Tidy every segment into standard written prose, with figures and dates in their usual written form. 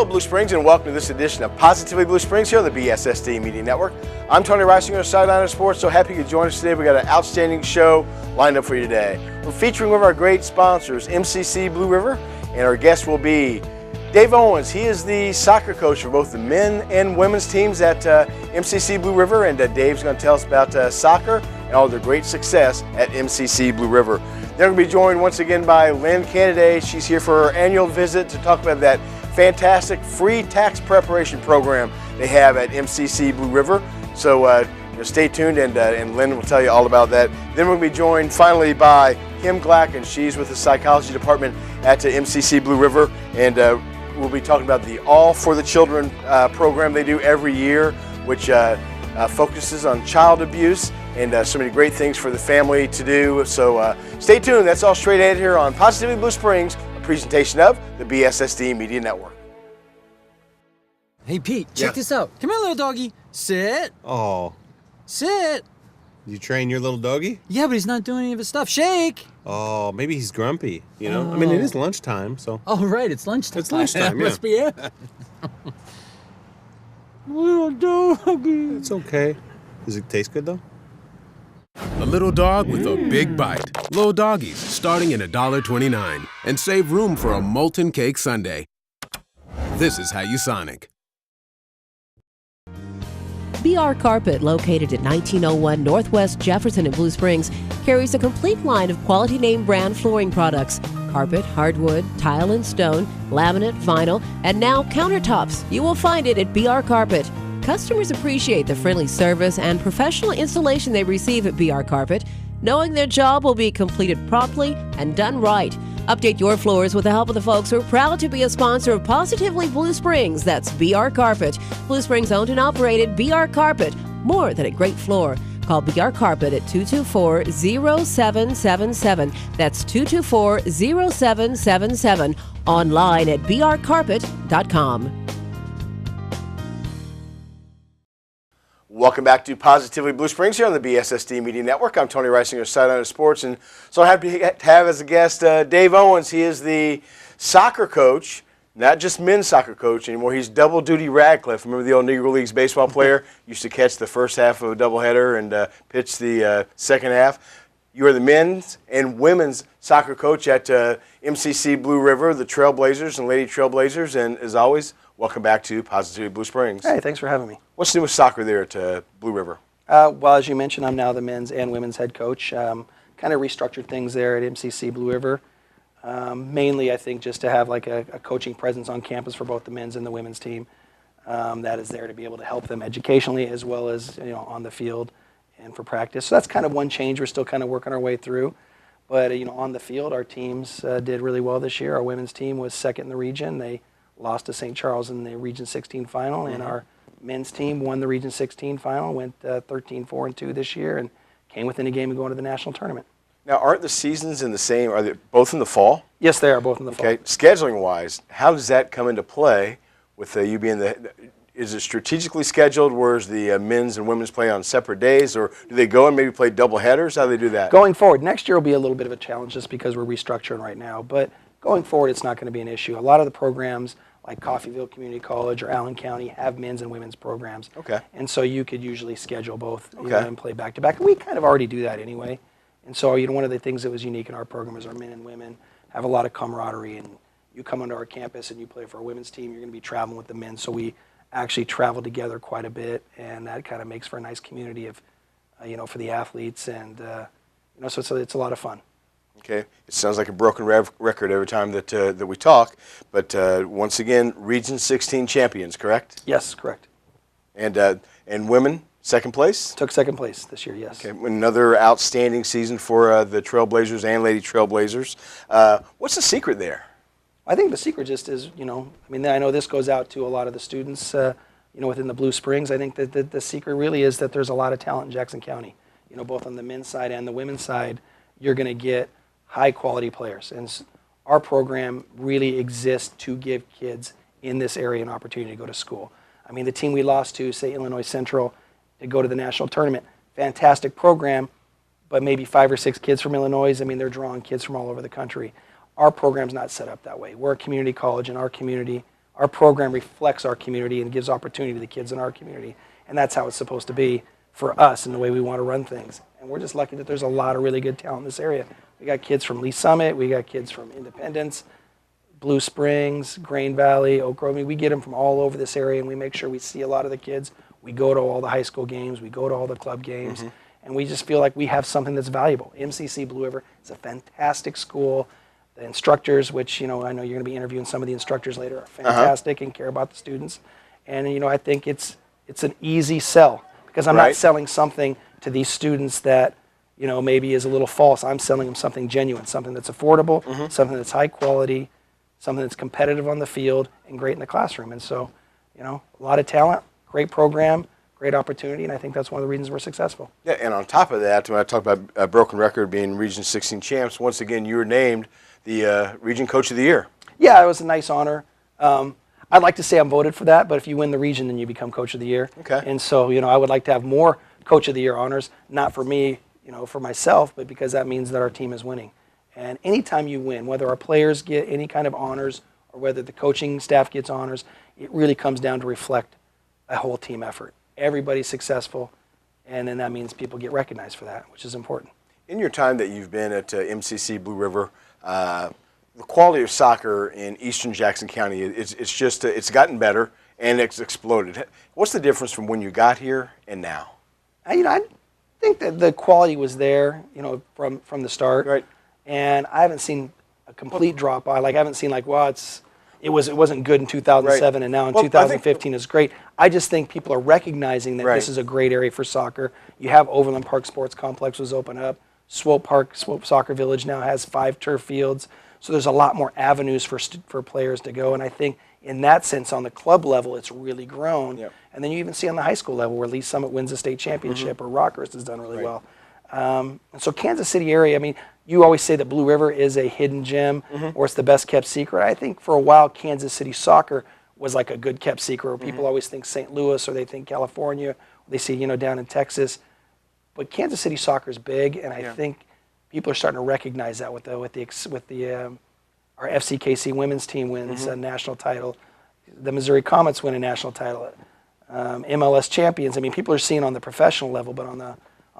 Hello, Blue Springs, and welcome to this edition of Positively Blue Springs here on the BSSD Media Network. I'm Tony Wrisinger, Sideline Sports, so happy you could join us today. We've got an outstanding show lined up for you today. We're featuring one of our great sponsors, MCC Blue River, and our guest will be Dave Owens. He is the soccer coach for both the men and women's teams at MCC Blue River, and Dave's going to tell us about soccer and all their great success at MCC Blue River. They're going to be joined once again by Lynn Canada. She's here for her annual visit to talk about that fantastic free tax preparation program they have at MCC Blue River. So stay tuned, and Lynn will tell you all about that. Then we'll be joined finally by Kim Glack, and she's with the psychology department at MCC Blue River, and we'll be talking about the All for the Children program they do every year, which focuses on child abuse and so many great things for the family to do. So stay tuned. That's all straight ahead here on Positively Blue Springs, a presentation of the BSSD Media Network. Hey, Pete, check this out. Come here, little doggy. Sit. Oh. Sit. You train your little doggy? Yeah, but he's not doing any of his stuff. Shake. Oh, maybe he's grumpy, you know? I mean, it is lunchtime, so. Oh, right, it's lunchtime. It's lunchtime, yeah. Must be it. Little doggy. It's okay. Does it taste good, though? A little dog with a big bite. Little doggies, starting at $1.29. And save room for a molten cake sundae. This is how you Sonic. BR Carpet, located at 1901 Northwest Jefferson in Blue Springs, carries a complete line of quality name brand flooring products. Carpet, hardwood, tile and stone, laminate, vinyl, and now countertops. You will find it at BR Carpet. Customers appreciate the friendly service and professional installation they receive at BR Carpet, knowing their job will be completed promptly and done right. Update your floors with the help of the folks who are proud to be a sponsor of Positively Blue Springs. That's BR Carpet. Blue Springs owned and operated BR Carpet. More than a great floor. Call BR Carpet at 224-0777. That's 224-0777. Online at brcarpet.com. Welcome back to Positively Blue Springs here on the BSSD Media Network. I'm Tony Wrisinger, Sideline Sports, and so happy to have as a guest Dave Owens. He is the soccer coach, not just men's soccer coach anymore. He's double duty Radcliffe. Remember the old Negro Leagues baseball player? Used to catch the first half of a doubleheader and pitch the second half. You are the men's and women's soccer coach at MCC Blue River, the Trailblazers and Lady Trailblazers, and as always, welcome back to Positively Blue Springs. Hey, thanks for having me. What's new with soccer there at Blue River? Well, as you mentioned, I'm now the men's and women's head coach. Kind of restructured things there at MCC Blue River. Mainly, I think, just to have like a coaching presence on campus for both the men's and the women's team that is there to be able to help them educationally as well as on the field and for practice. So that's kind of one change we're still kind of working our way through. But on the field, our teams did really well this year. Our women's team was second in the region. They lost to St. Charles in the Region 16 final, and our men's team won the Region 16 final, went 13-4-2 this year, and came within a game of going to the national tournament. Now, aren't the seasons in the same? Are they both in the fall? Yes, they are both in the fall. Okay, scheduling-wise, how does that come into play with you being the? Is it strategically scheduled, whereas the men's and women's play on separate days, or do they go and maybe play double headers? How do they do that? Going forward, next year will be a little bit of a challenge just because we're restructuring right now, but going forward, it's not going to be an issue. A lot of the programs, like Coffeyville Community College or Allen County, have men's and women's programs. Okay. And so you could usually schedule both and play back-to-back. And we kind of already do that anyway. And so one of the things that was unique in our program is our men and women have a lot of camaraderie. And you come onto our campus and you play for our women's team, you're going to be traveling with the men. So we actually travel together quite a bit, and that kind of makes for a nice community of, for the athletes. And, so it's a lot of fun. Okay, it sounds like a broken record every time that we talk, but once again, Region 16 champions, correct? Yes, correct. And women, second place? Took second place this year, yes. Okay, another outstanding season for the Trailblazers and Lady Trailblazers. What's the secret there? I think the secret just is, I know this goes out to a lot of the students, within the Blue Springs. I think that the secret really is that there's a lot of talent in Jackson County. Both on the men's side and the women's side, you're going to get high-quality players. And our program really exists to give kids in this area an opportunity to go to school. I mean, the team we lost to, say, Illinois Central, to go to the national tournament, fantastic program, but maybe 5 or 6 kids from Illinois, they're drawing kids from all over the country. Our program's not set up that way. We're a community college, and our our program reflects our community and gives opportunity to the kids in our community. And that's how it's supposed to be for us and the way we want to run things. And we're just lucky that there's a lot of really good talent in this area. We got kids from Lee Summit, we got kids from Independence, Blue Springs, Grain Valley, Oak Grove. I mean, we get them from all over this area, and we make sure we see a lot of the kids. We go to all the high school games, we go to all the club games, and we just feel like we have something that's valuable. MCC Blue River is a fantastic school. The instructors, which, I know you're going to be interviewing some of the instructors later, are fantastic and care about the students. And, I think it's an easy sell, because I'm not selling something to these students that, maybe is a little false. I'm selling them something genuine, something that's affordable, something that's high quality, something that's competitive on the field and great in the classroom. And so, a lot of talent, great program, great opportunity, and I think that's one of the reasons we're successful. Yeah, and on top of that, when I talk about a broken record being Region 16 champs, once again, you were named the Region Coach of the Year. Yeah, it was a nice honor. I'd like to say I'm voted for that, but if you win the region, then you become Coach of the Year. Okay. And so, I would like to have more Coach of the Year honors, not for me, for myself, but because that means that our team is winning. And anytime you win, whether our players get any kind of honors or whether the coaching staff gets honors, it really comes down to reflect a whole team effort. Everybody's successful, and then that means people get recognized for that, which is important. In your time that you've been at MCC Blue River, the quality of soccer in eastern Jackson County, it's gotten better and it's exploded. What's the difference from when you got here and now? I think that the quality was there, from the start. Right. And I haven't seen a complete drop. I haven't seen it wasn't good in 2007 and now in 2015 is great. I just think people are recognizing that this is a great area for soccer. You have Overland Park Sports Complex was open up. Swope Soccer Village now has 5 turf fields. So there's a lot more avenues for players to go. And I think in that sense, on the club level, it's really grown. Yep. And then you even see on the high school level where Lee Summit wins a state championship or Rockhurst has done really well. And so Kansas City area, you always say that Blue River is a hidden gem or it's the best kept secret. I think for a while Kansas City soccer was like a good kept secret where people always think St. Louis or they think California, or they see, down in Texas. But Kansas City soccer is big, and I think people are starting to recognize that with our FCKC women's team wins a national title. The Missouri Comets win a national title. MLS champions. People are seeing on the professional level, but on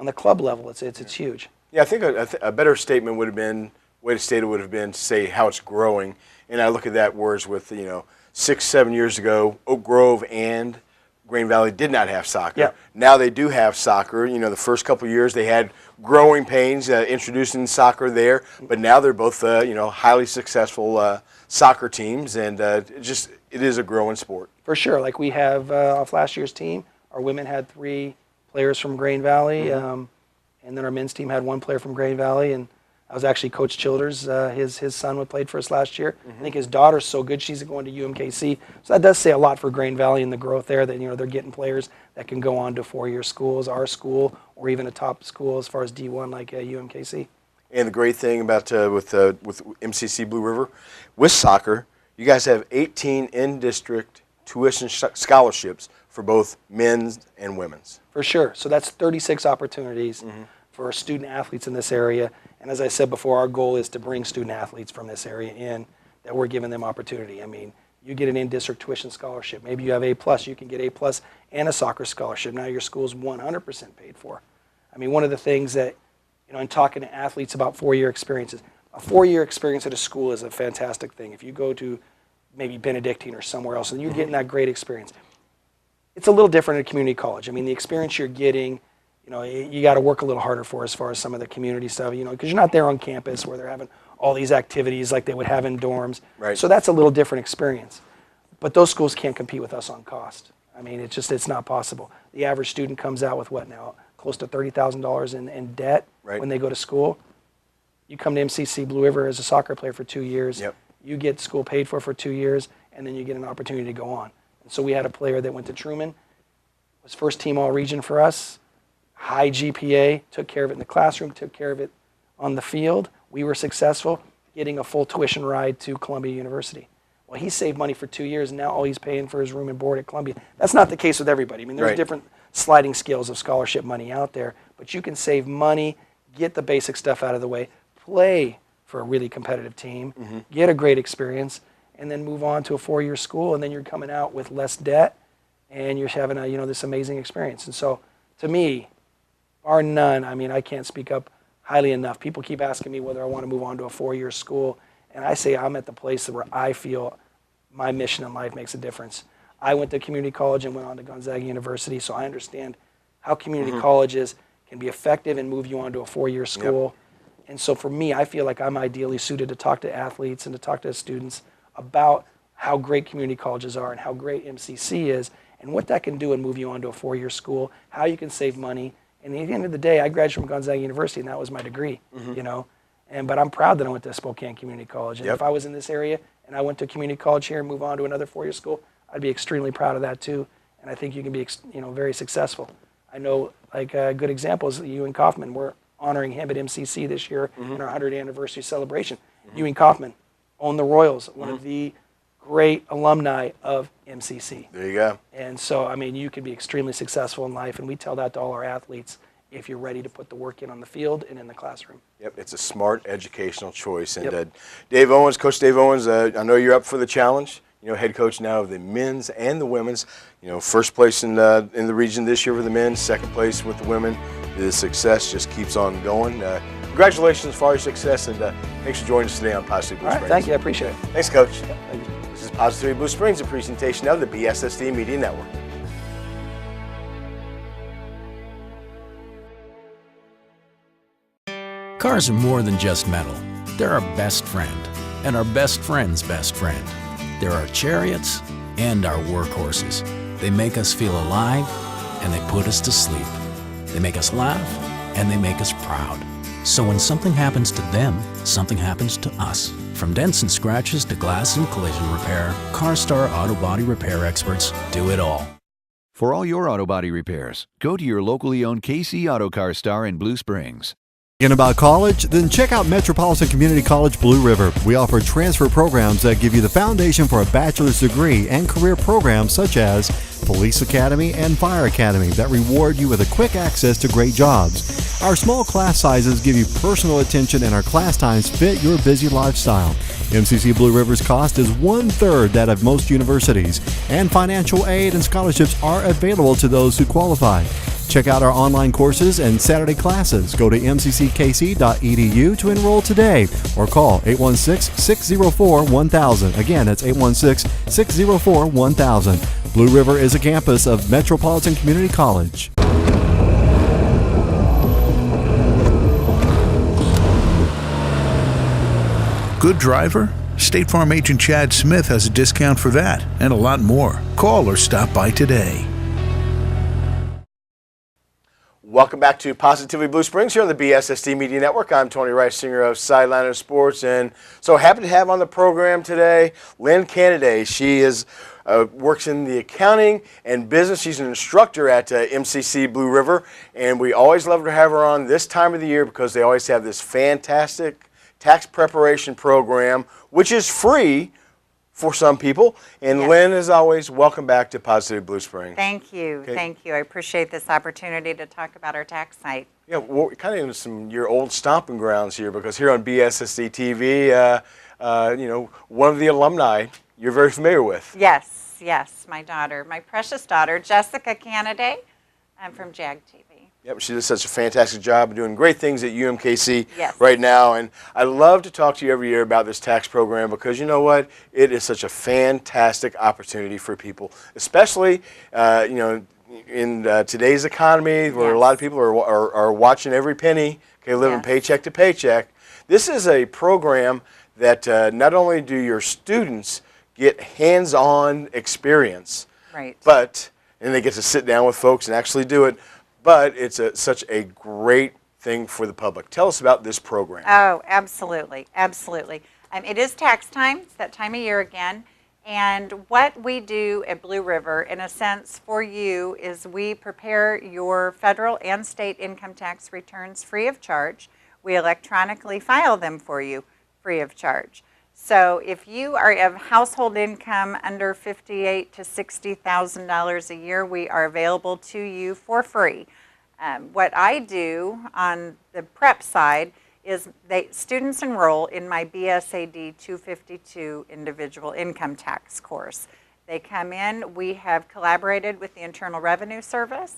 the club level, it's huge. Yeah, I think a better statement would have been, way to state it would have been to say how it's growing. And I look at that whereas with, 6-7 years ago, Oak Grove and Grain Valley did not have soccer. Yep. Now they do have soccer. The first couple of years they had growing pains introducing soccer there, but now they're both, highly successful soccer teams, and it is a growing sport. For sure. Like we have off last year's team, our women had 3 players from Grain Valley, and then our men's team had 1 player from Grain Valley, and I was actually Coach Childers. His son played for us last year. I think his daughter's so good she's going to UMKC. So that does say a lot for Grain Valley and the growth there. That they're getting players that can go on to 4-year schools, our school, or even a top school as far as D1 like UMKC. And the great thing about with MCC Blue River, with soccer, you guys have 18 in-district tuition scholarships for both men's and women's. For sure. So that's 36 opportunities for student athletes in this area. And as I said before, our goal is to bring student athletes from this area in, that we're giving them opportunity. You get an in-district tuition scholarship. Maybe you have A+, you can get A+ and a soccer scholarship. Now your school's 100% paid for. One of the things that, in talking to athletes about 4-year experiences, a 4-year experience at a school is a fantastic thing. If you go to maybe Benedictine or somewhere else and you're getting that great experience, it's a little different at a community college. The experience you're getting, you got to work a little harder for as far as some of the community stuff, because you're not there on campus where they're having all these activities like they would have in dorms. Right. So that's a little different experience. But those schools can't compete with us on cost. It's not possible. The average student comes out with what now? Close to $30,000 in debt when they go to school. You come to MCC Blue River as a soccer player for 2 years. Yep. You get school paid for 2 years, and then you get an opportunity to go on. And so we had a player that went to Truman, was first team all-region for us, high GPA, took care of it in the classroom, took care of it on the field. We were successful getting a full tuition ride to Columbia University. Well, he saved money for 2 years, and now all he's paying for his room and board at Columbia. That's not the case with everybody. There's different sliding scales of scholarship money out there, but you can save money, get the basic stuff out of the way, play for a really competitive team, get a great experience, and then move on to a 4-year school, and then you're coming out with less debt, and you're having this amazing experience. And so, to me, bar none, I mean, I can't speak up highly enough. People keep asking me whether I want to move on to a 4-year school, and I say I'm at the place where I feel my mission in life makes a difference. I went to community college and went on to Gonzaga University, so I understand how community colleges can be effective and move you on to a 4-year school. Yep. And so for me, I feel like I'm ideally suited to talk to athletes and to talk to students about how great community colleges are and how great MCC is and what that can do and move you on to a 4-year school, how you can save money. And at the end of the day, I graduated from Gonzaga University, and that was my degree, but I'm proud that I went to Spokane Community College. And if I was in this area and I went to community college here and move on to another 4-year school, I'd be extremely proud of that too. And I think you can be, very successful. I know, like a good example is Ewing Kaufman. We're honoring him at MCC this year in our 100th anniversary celebration. Ewing Kaufman owned the Royals, one of the great alumni of MCC. There you go. And so, I mean, you can be extremely successful in life, and we tell that to all our athletes if you're ready to put the work in on the field and in the classroom. Yep, it's a smart educational choice. And Dave Owens, Coach Dave Owens, I know you're up for the challenge. Head coach now of the men's and the women's. First place in the region this year for the men, second place with the women. The success just keeps on going. Congratulations for all your success, and thanks for joining us today on Positive Blue Springs. Thank you, I appreciate it. Thanks, Coach. Yeah, thank you. This is Positive Blue Springs, a presentation of the BSSD Media Network. Cars are more than just metal. They're our best friend, and our best friend's best friend. They're our chariots and our workhorses. They make us feel alive, and they put us to sleep. They make us laugh, and they make us proud. So when something happens to them, something happens to us. From dents and scratches to glass and collision repair, CarStar Auto Body Repair experts do it all. For all your auto body repairs, go to your locally owned KC Auto Car Star in Blue Springs. Thinking about college? Then check out Metropolitan Community College Blue River. We offer transfer programs that give you the foundation for a bachelor's degree and career programs such as Police Academy and Fire Academy that reward you with a quick access to great jobs. Our small class sizes give you personal attention and our class times fit your busy lifestyle. MCC Blue River's cost is 1/3 that of most universities, and financial aid and scholarships are available to those who qualify. Check out our online courses and Saturday classes. Go to mcckc.edu to enroll today or call 816-604-1000. Again, that's 816-604-1000. Blue River is a campus of Metropolitan Community College. Good driver? State Farm agent Chad Smith has a discount for that and a lot more. Call or stop by today. Welcome back to Positively Blue Springs here on the BSSD Media Network. I'm Tony Wrisinger of Sideliner Sports, and so happy to have on the program today Lynn Canady. She is works in the accounting and business. She's an instructor at MCC Blue River, and we always love to have her on this time of the year because they always have this fantastic tax preparation program, which is free for some people. And yes. Lynn, as always, welcome back to Positive Blue Springs. Thank you. Okay. Thank you. I appreciate this opportunity to talk about our tax site. Yeah, we're kind of in your old stomping grounds here, because here on BSSD TV, one of the alumni you're very familiar with. Yes, my daughter, my precious daughter, Jessica Canady. I'm from JAG TV. Yep, she does such a fantastic job of doing great things at UMKC yes. right now. And I love to talk to you every year about this tax program, because you know what? It is such a fantastic opportunity for people, especially in today's economy where yes. a lot of people are watching every penny, living yes. paycheck to paycheck. This is a program that not only do your students get hands-on experience, right. and they get to sit down with folks and actually do it, but it's such a great thing for the public. Tell us about this program. Oh, absolutely, absolutely. It is tax time. It's that time of year again. And what we do at Blue River, in a sense, for you, is we prepare your federal and state income tax returns free of charge. We electronically file them for you free of charge. So if you are of household income under $58,000 to $60,000 a year, we are available to you for free. What I do on the prep side is students enroll in my BSAD 252 individual income tax course. They come in, we have collaborated with the Internal Revenue Service.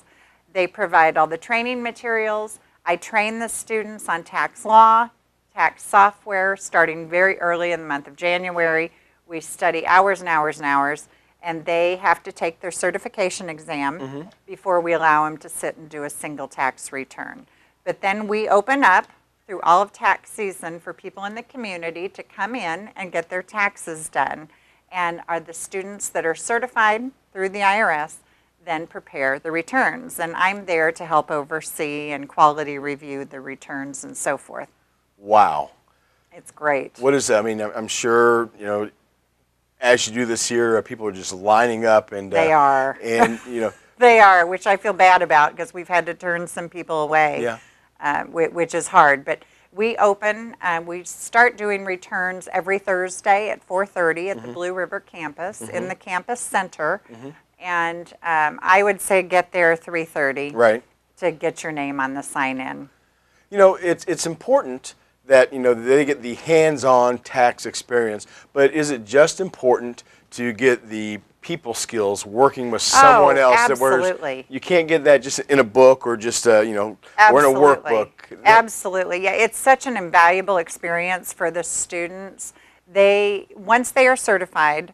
They provide all the training materials. I train the students on tax law, tax software, starting very early in the month of January. We study hours and hours and hours, and they have to take their certification exam before we allow them to sit and do a single tax return. But then we open up through all of tax season for people in the community to come in and get their taxes done. And are the students that are certified through the IRS then prepare the returns. And I'm there to help oversee and quality review the returns and so forth. Wow. It's great. What is that? I mean, I'm sure, you know, as you do this here, people are just lining up and they are. And, you know. They are, which I feel bad about because we've had to turn some people away. Yeah. Which is hard. But we open, we start doing returns every Thursday at 4:30 at the Blue River campus in the campus center. And I would say get there 3:30 right, to get your name on the sign-in. You know, it's important that, you know, they get the hands-on tax experience, but is it just important to get the people skills working with someone else? Absolutely. You can't get that just in a book or just, you know, or in a workbook. Absolutely. Yeah, it's such an invaluable experience for the students. Once they are certified,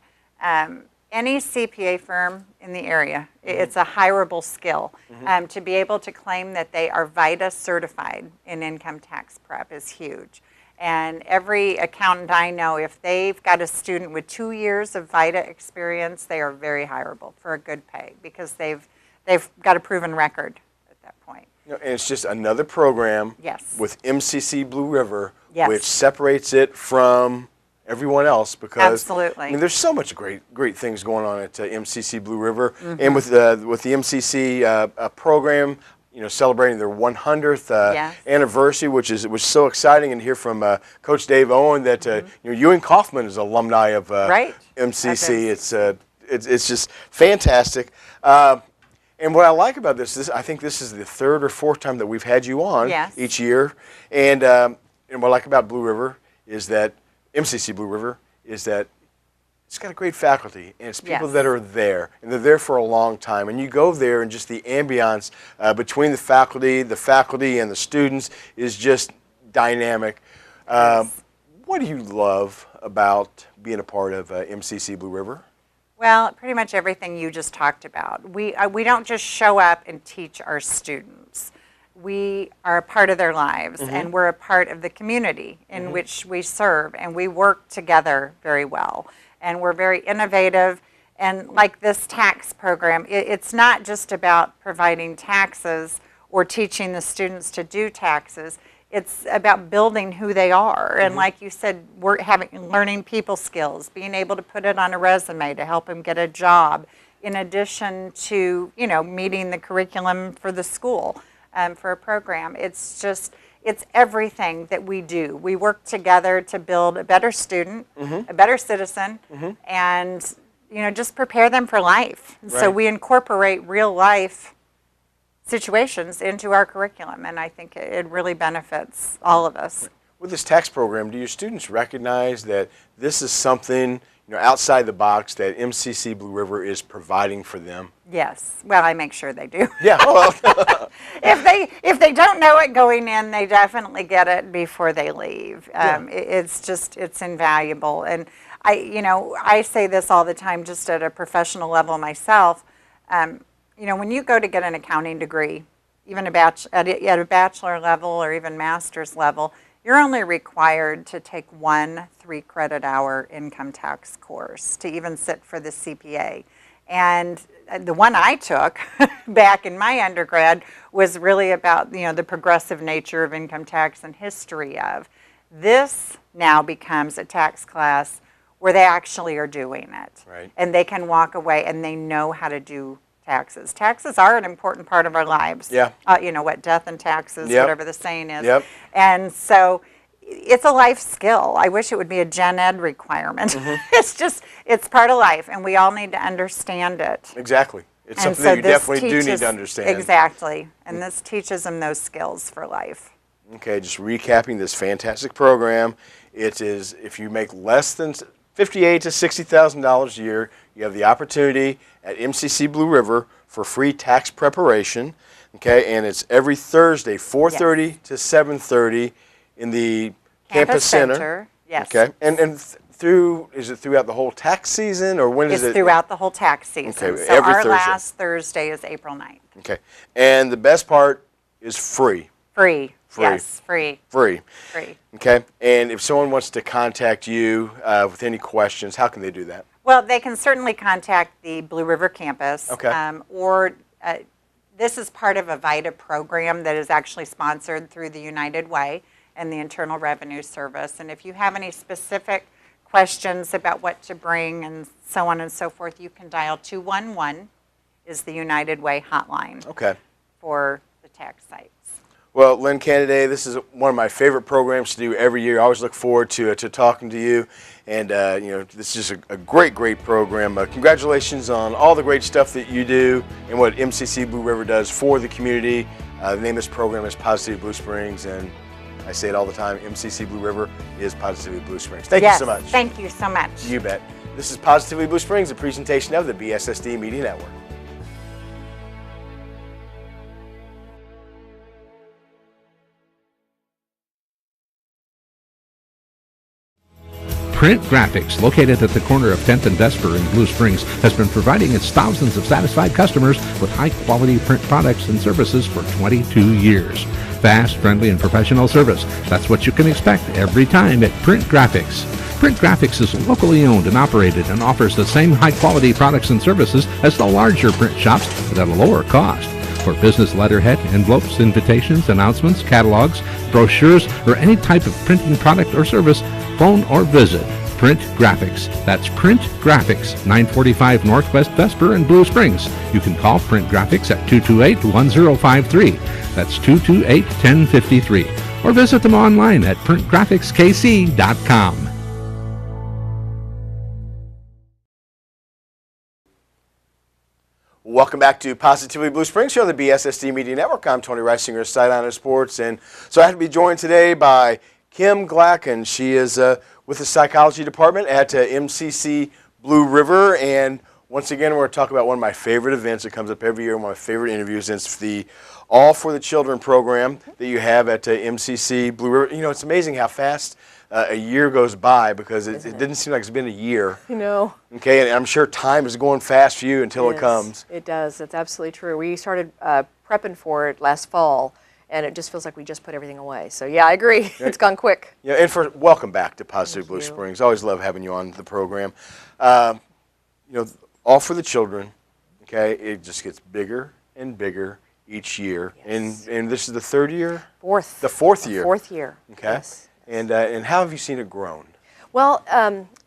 any CPA firm in the area, it's a hireable skill. To be able to claim that they are VITA certified in income tax prep is huge. And every accountant I know, if they've got a student with 2 years of VITA experience, they are very hireable for a good pay because they've got a proven record at that point. You know, and it's just another program with MCC Blue River, which separates it from everyone else because I mean, there's so much great things going on at MCC Blue River, and with the MCC program, you know, celebrating their 100th anniversary, which was so exciting, and hear from Coach Dave Owen that you know, Ewing Kaufman is alumni of MCC. It's just fantastic. And what I like about this, I think this is the 3rd or 4th time that we've had you on each year, and what I like about Blue River is that MCC Blue River is that it's got a great faculty, and it's people that are there, and they're there for a long time. And you go there, and just the ambiance between the faculty and the students is just dynamic. What do you love about being a part of MCC Blue River? Well, pretty much everything you just talked about. We don't just show up and teach our students. We are a part of their lives, and we're a part of the community in which we serve, and we work together very well. And we're very innovative, and like this tax program, it's not just about providing taxes or teaching the students to do taxes. It's about building who they are, and like you said, we're learning people skills, being able to put it on a resume to help them get a job, in addition to, you know, meeting the curriculum for the school. For a program. It's everything that we do. We work together to build a better student, a better citizen, and, you know, just prepare them for life. So we incorporate real life situations into our curriculum, and I think it really benefits all of us. With this tax program, do your students recognize that this is something, you know, outside the box that MCC Blue River is providing for them? Yes. Well, I make sure they do. Yeah. Well. If they don't know it going in, they definitely get it before they leave. It's invaluable. And I say this all the time, just at a professional level myself. You know, when you go to get an accounting degree, even at a bachelor level or even master's level, you're only required to take one 3-credit-hour income tax course to even sit for the CPA. And the one I took back in my undergrad was really about, you know, the progressive nature of income tax and history of. This now becomes a tax class where they actually are doing it. Right. And they can walk away and they know how to do taxes. Taxes are an important part of our lives. Yeah. You know what, death and taxes, whatever the saying is. Yep. And so it's a life skill. I wish it would be a gen ed requirement. It's part of life, and we all need to understand it. Exactly. It's something that you definitely do need to understand. Exactly. And this teaches them those skills for life. Okay, just recapping this fantastic program. It is if you make less than $58,000 to $60,000 a year, you have the opportunity at MCC Blue River for free tax preparation. Okay, and it's every Thursday, 4:30 to 7:30 in the Campus Center. Yes. Okay, and is it throughout the whole tax season, or when is it? It's throughout the whole tax season. Okay, so every our Thursday. last Thursday is April 9th. Okay, and the best part is free. Free. Free. Yes, free. Free. Free. Okay, and if someone wants to contact you with any questions, how can they do that? Well, they can certainly contact the Blue River campus. Okay. Or this is part of a VITA program that is actually sponsored through the United Way and the Internal Revenue Service. And if you have any specific questions about what to bring and so on and so forth, you can dial 211 is the United Way hotline. Okay. For the tax sites. Well, Lynn Canady, this is one of my favorite programs to do every year. I always look forward to talking to you, and this is just a great program. Congratulations on all the great stuff that you do and what MCC Blue River does for the community. The name of this program is Positivity Blue Springs, and I say it all the time, MCC Blue River is Positivity Blue Springs. Thank you so much. Thank you so much. You bet. This is Positivity Blue Springs, a presentation of the BSSD Media Network. Print Graphics, located at the corner of 10th and Vesper in Blue Springs, has been providing its thousands of satisfied customers with high-quality print products and services for 22 years. Fast, friendly, and professional service. That's what you can expect every time at Print Graphics. Print Graphics is locally owned and operated and offers the same high-quality products and services as the larger print shops, but at a lower cost. For business letterhead, envelopes, invitations, announcements, catalogs, brochures, or any type of printing product or service, phone or visit Print Graphics. That's Print Graphics, 945 Northwest Vesper in Blue Springs. You can call Print Graphics at 228-1053. That's 228-1053. Or visit them online at printgraphicskc.com. Welcome back to Positively Blue Springs here on the BSSD Media Network. I'm Tony Wrisinger, Sideline Sports, and so I have to be joined today by Kim Glacken. She is with the psychology department at MCC Blue River, and once again, we're going to talk about one of my favorite events that comes up every year, one of my favorite interviews, and it's the All for the Children program that you have at MCC Blue River. You know, it's amazing how fast a year goes by because it didn't seem like it's been a year. You know. Okay, and I'm sure time is going fast for you until it comes. It does. That's absolutely true. We started prepping for it last fall, and it just feels like we just put everything away. So yeah, I agree. It's gone quick. Yeah, and welcome back to Positive Blue Springs. I always love having you on the program. All for the Children. Okay, it just gets bigger and bigger each year, and this is the third year. Fourth. The fourth year. Fourth year. Okay. Yes. And how have you seen it grown? Well,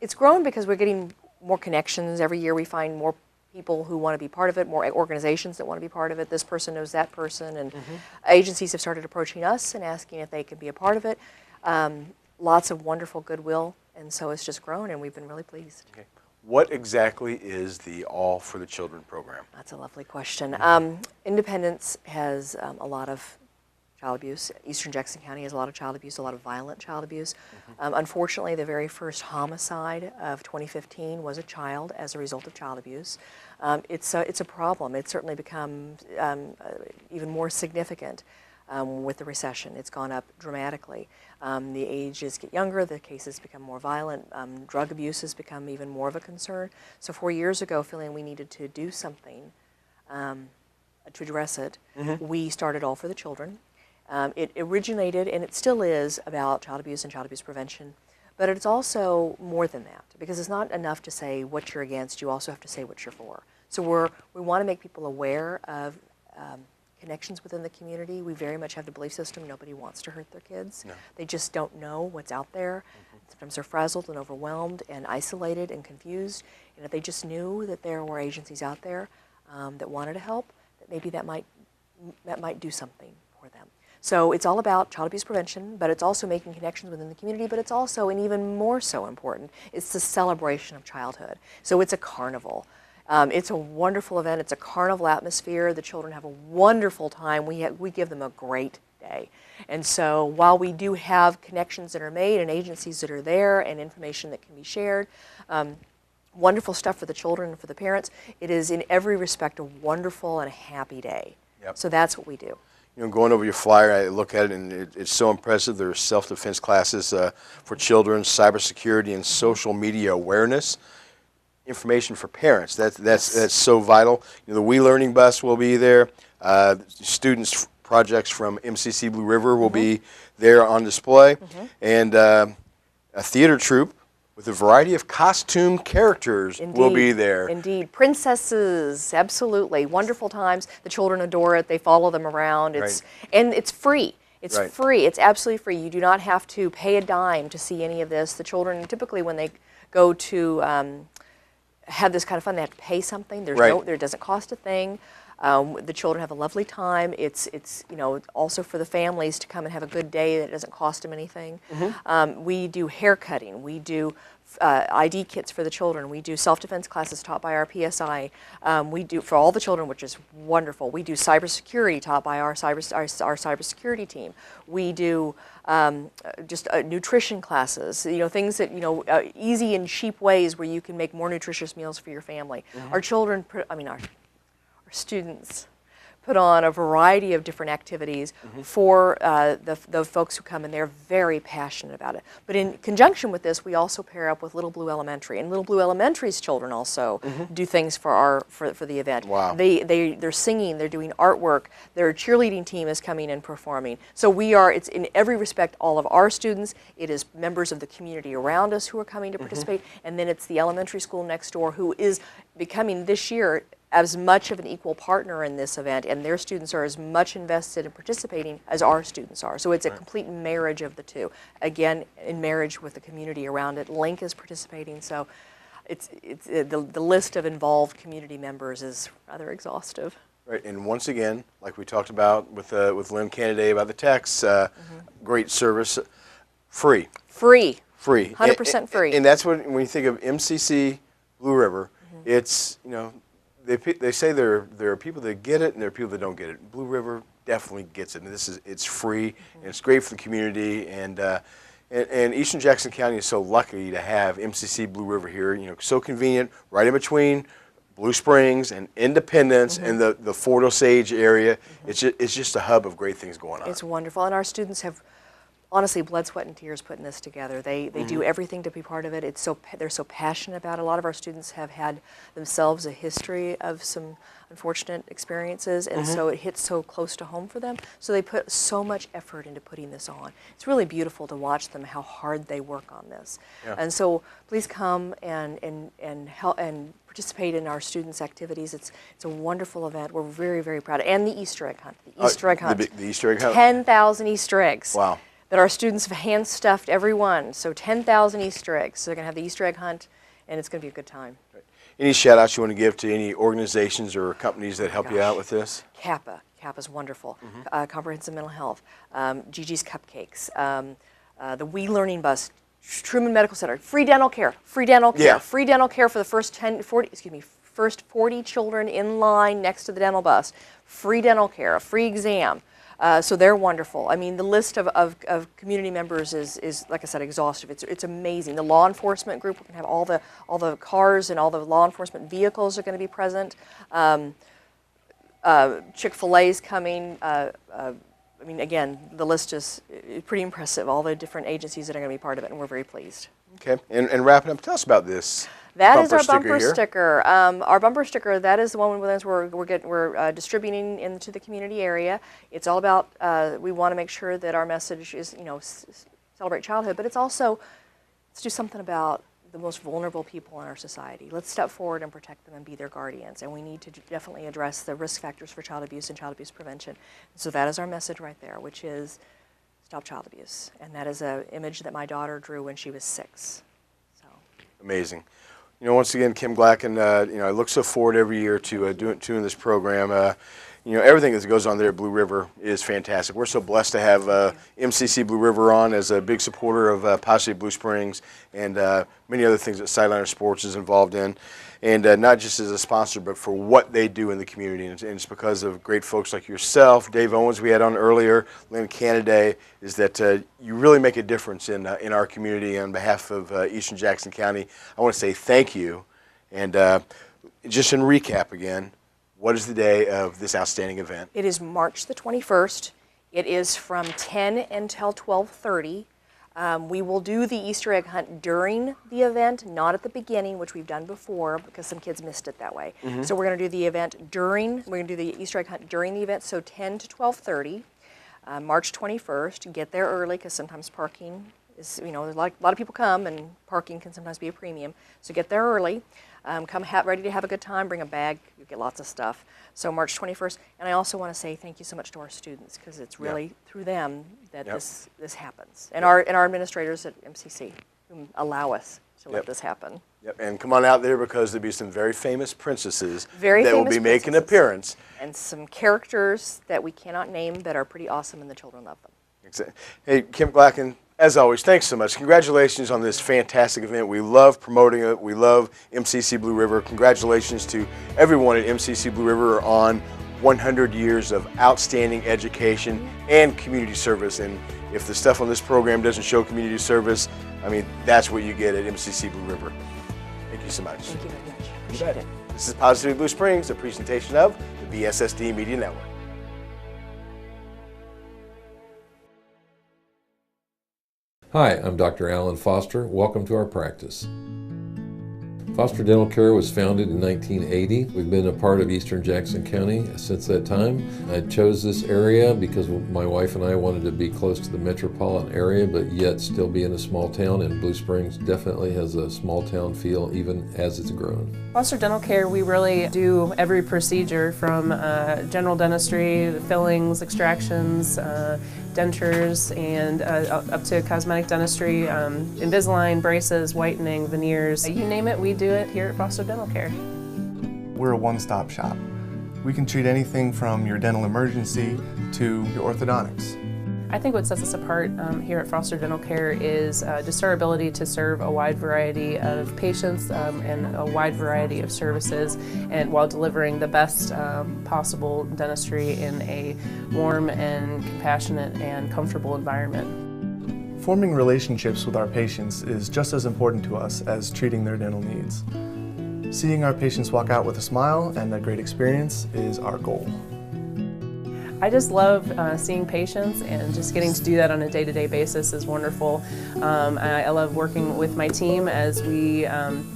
it's grown because we're getting more connections every year. We find more people who want to be part of it, more organizations that want to be part of it. This person knows that person, and agencies have started approaching us and asking if they could be a part of it. Lots of wonderful goodwill, and so it's just grown, and we've been really pleased. Okay. What exactly is the All for the Children program? That's a lovely question. Independence has a lot of child abuse. Eastern Jackson County has a lot of child abuse, a lot of violent child abuse. Unfortunately, the very first homicide of 2015 was a child as a result of child abuse. It's a problem. It's certainly become even more significant with the recession. It's gone up dramatically. The ages get younger, the cases become more violent, drug abuse has become even more of a concern. So 4 years ago, feeling we needed to do something to address it, we started All for the Children. It originated, and it still is, about child abuse and child abuse prevention, but it's also more than that, because it's not enough to say what you're against, you also have to say what you're for. So we want to make people aware of connections within the community. We very much have the belief system nobody wants to hurt their kids. No. They just don't know what's out there. Sometimes they're frazzled and overwhelmed and isolated and confused, and if they just knew that there were agencies out there that wanted to help, that maybe that might do something for them. So it's all about child abuse prevention, but it's also making connections within the community, but it's also, and even more so important, it's the celebration of childhood. So it's a carnival. It's a wonderful event. It's a carnival atmosphere. The children have a wonderful time. We give them a great day. And so while we do have connections that are made and agencies that are there and information that can be shared, wonderful stuff for the children and for the parents, it is in every respect a wonderful and a happy day. Yep. So that's what we do. You know, going over your flyer, I look at it and it's so impressive. There's self-defense classes for children, cybersecurity, and social media awareness. Information for parents. That's so vital. You know, the We Learning bus will be there. Students projects from MCC Blue River will be there on display, and a theater troupe with a variety of costume characters will be there. Indeed. Princesses, absolutely. Wonderful times. The children adore it. They follow them around. And it's free. It's free. It's absolutely free. You do not have to pay a dime to see any of this. The children, typically when they go to have this kind of fun, they have to pay something. There doesn't cost a thing. The children have a lovely time. It's you know, also for the families to come and have a good day that doesn't cost them anything. We do hair cutting. We do ID kits for the children. We do self-defense classes taught by our PSI. We do for all the children, which is wonderful. We do cybersecurity taught by our cybersecurity team. We do just nutrition classes. You know, things that, you know, easy and cheap ways where you can make more nutritious meals for your family. Our children, our students put on a variety of different activities for the folks who come, and they're very passionate about it. But in conjunction with this, we also pair up with Little Blue Elementary, and Little Blue Elementary's children also do things for the event. Wow. They're singing, they're doing artwork, their cheerleading team is coming and performing. So it's in every respect all of our students, it is members of the community around us who are coming to participate, and then it's the elementary school next door who is becoming this year as much of an equal partner in this event, and their students are as much invested in participating as our students are. So it's a complete marriage of the two. Again, in marriage with the community around it. Link is participating, so the list of involved community members is rather exhaustive. Right, and once again, like we talked about with Lynn Canada about the texts, great service, free. Free. 100% free. And that's when you think of MCC Blue River, it's, you know, they say there are people that get it and there are people that don't get it. Blue River definitely gets it, and it's free and it's great for the community. And Eastern Jackson County is so lucky to have MCC Blue River here. You know, so convenient, right in between Blue Springs and Independence and the Fort Osage area. It's just a hub of great things going on. It's wonderful, and our students have honestly blood, sweat, and tears putting this together. They do everything to be part of it. They're so passionate about it. A lot of our students have had themselves a history of some unfortunate experiences, and so it hits so close to home for them. So they put so much effort into putting this on. It's really beautiful to watch them, how hard they work on this. Yeah. And so please come and help and participate in our students' activities. It's a wonderful event. We're very, very proud of it. And the Easter egg hunt. The Easter egg hunt. The Easter egg hunt. 10,000 Easter eggs. Wow. That our students have hand-stuffed every one. So 10,000 Easter eggs. So they're going to have the Easter egg hunt, and it's going to be a good time. Right. Any shout-outs you want to give to any organizations or companies that help you out with this? CAPA. CAPA's wonderful. Comprehensive Mental Health. Gigi's Cupcakes. The We Learning Bus. Truman Medical Center. Free dental care. Free dental care. Yeah. Free dental care for the first 40 children in line next to the dental bus. Free dental care. A free exam. So they're wonderful. I mean, the list of community members is, like I said, exhaustive. It's amazing. The law enforcement group, we're going to have all the cars and all the law enforcement vehicles are going to be present. Chick-fil-A's coming. I mean, again, the list is pretty impressive. All the different agencies that are going to be part of it, and we're very pleased. Okay, and wrapping up, tell us about this. That is our bumper sticker. Our bumper sticker, that is the one we're distributing into the community area. It's all about, we want to make sure that our message is, you know, celebrate childhood, but it's also, let's do something about the most vulnerable people in our society. Let's step forward and protect them and be their guardians. And we need to definitely address the risk factors for child abuse and child abuse prevention. So that is our message right there, which is stop child abuse. And that is an image that my daughter drew when she was 6. So. Amazing. You know, once again, Kim Black, and you know, I look so forward every year to doing this program. You know, everything that goes on there at Blue River is fantastic. We're so blessed to have MCC Blue River on as a big supporter of Positive Blue Springs and many other things that Sideliner Sports is involved in. and not just as a sponsor, but for what they do in the community. And it's because of great folks like yourself, Dave Owens, we had on earlier, Lynn Canaday, is that you really make a difference in our community. On behalf of Eastern Jackson County, I want to say thank you. And just in recap again, what is the day of this outstanding event? It is March the 21st. It is from 10 until 12:30. We will do the Easter egg hunt during the event, not at the beginning, which we've done before because some kids missed it that way. So we're going to do the event we're going to do the Easter egg hunt during the event, so 10 to 12:30, March 21st. Get there early because sometimes parking is, there's a lot of people come and parking can sometimes be a premium. So get there early. Come ready to have a good time, bring a bag, you get lots of stuff. So March 21st, and I also want to say thank you so much to our students because it's really through them that this happens, and our administrators at MCC who allow us to let this happen. And come on out there because there'll be some very famous princesses that will be making an appearance. And some characters that we cannot name that are pretty awesome and the children love them. Hey, Kim Glacken, as always, thanks so much. Congratulations on this fantastic event. We love promoting it. We love MCC Blue River. Congratulations to everyone at MCC Blue River on 100 years of outstanding education and community service. And if the stuff on this program doesn't show community service, I mean, that's what you get at MCC Blue River. Thank you so much. Thank you very much. You Appreciate bet. it. This is Positively Blue Springs, a presentation of the BSSD Media Network. Hi, I'm Dr. Alan Foster. Welcome to our practice. Foster Dental Care was founded in 1980. We've been a part of Eastern Jackson County since that time. I chose this area because my wife and I wanted to be close to the metropolitan area, but yet still be in a small town, and Blue Springs definitely has a small town feel even as it's grown. Foster Dental Care, we really do every procedure from general dentistry, fillings, extractions, dentures, and up to cosmetic dentistry, Invisalign, braces, whitening, veneers. You name it, we do it here at Foster Dental Care. We're a one-stop shop. We can treat anything from your dental emergency to your orthodontics. I think what sets us apart here at Foster Dental Care is just our ability to serve a wide variety of patients and a wide variety of services, and while delivering the best possible dentistry in a warm and compassionate and comfortable environment. Forming relationships with our patients is just as important to us as treating their dental needs. Seeing our patients walk out with a smile and a great experience is our goal. I just love seeing patients, and just getting to do that on a day-to-day basis is wonderful. I love working with my team as we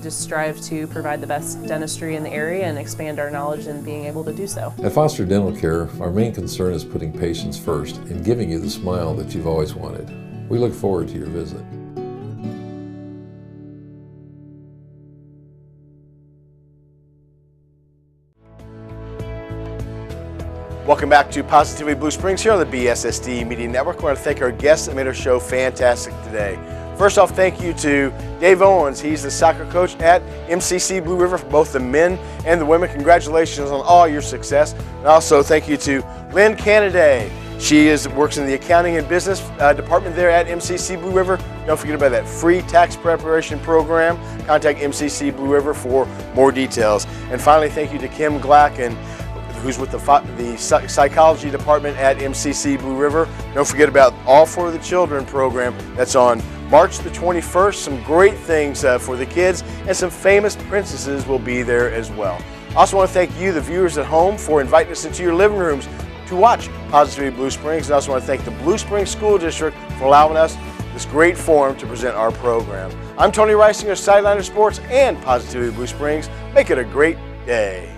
just strive to provide the best dentistry in the area and expand our knowledge and being able to do so. At Foster Dental Care, our main concern is putting patients first and giving you the smile that you've always wanted. We look forward to your visit. Welcome back to Positively Blue Springs here on the BSSD Media Network. I want to thank our guests that made our show fantastic today. First off, thank you to Dave Owens. He's the soccer coach at MCC Blue River for both the men and the women. Congratulations on all your success. And also thank you to Lynn Canaday. She works in the accounting and business department there at MCC Blue River. Don't forget about that free tax preparation program. Contact MCC Blue River for more details. And finally, thank you to Kim Glacken, who's with the psychology department at MCC Blue River. Don't forget about All for the Children program. That's on March the 21st. Some great things for the kids, and some famous princesses will be there as well. I also want to thank you, the viewers at home, for inviting us into your living rooms to watch Positively Blue Springs. And I also want to thank the Blue Springs School District for allowing us this great forum to present our program. I'm Tony Wrisinger, Sideliner Sports and Positively Blue Springs. Make it a great day.